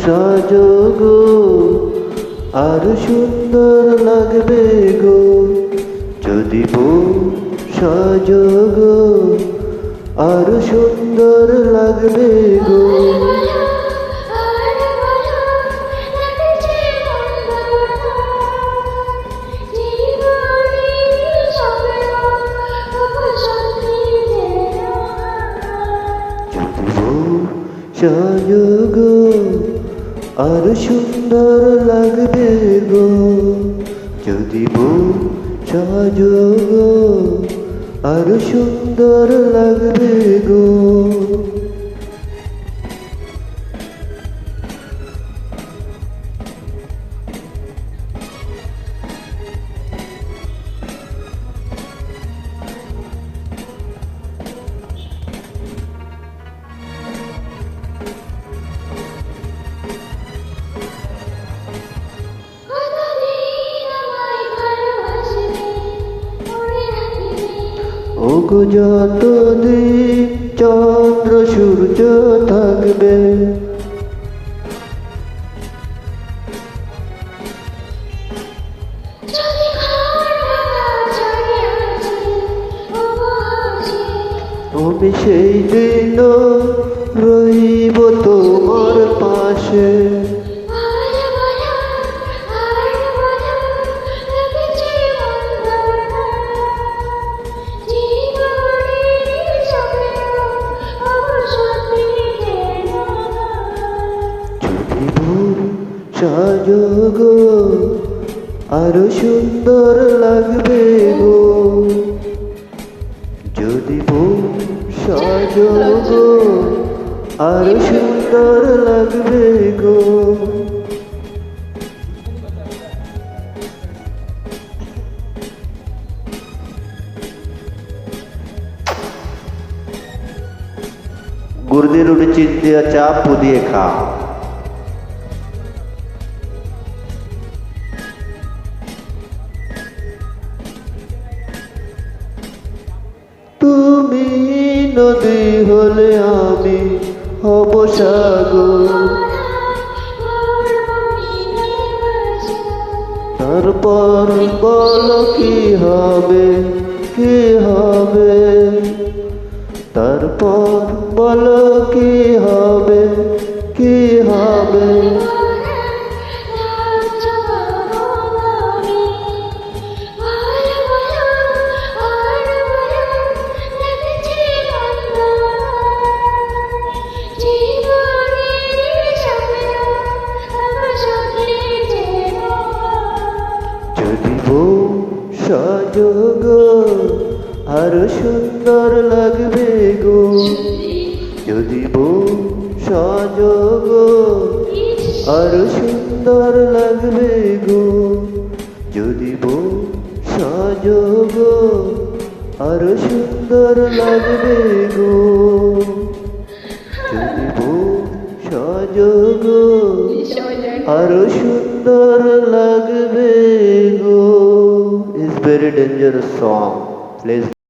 সাজো গো, আরো সুন্দর লাগবে গো যদি বউ সাজো গো, আরো সুন্দর লাগবে গো। সাজো গো, আরো সুন্দর লাগবে গো যদি বউ সাজো গো, আরো সুন্দর লাগবে গো। ওগো যতদিন চন্দ্র সূর্য থাকবে, আমি সেই দিন রইব তোমার পাশে। সাজো গো, আরো সুন্দর লাগবে গো যদি বউ সাজো গো, আরো সুন্দর লাগবে গো। গুড়দের রুটি চিন দেওয়া চা পুদিয়ে খা। তুমি নদী হলে আমি হব সাগর, তারপর বলো কি হবে, কি হবে, তারপর বলো কি হবে, কি হবে। যদি বউ সাজো গো, আরো সুন্দর লাগবে গো যদি বউ সাজো গো, আরো সুন্দর লাগবে গো যদি বউ সাজো গো, আরো সুন্দর লাগবে গো যদি বউ সাজো গো, আরো সুন্দর লাগবে গো। It's very dangerous song. Please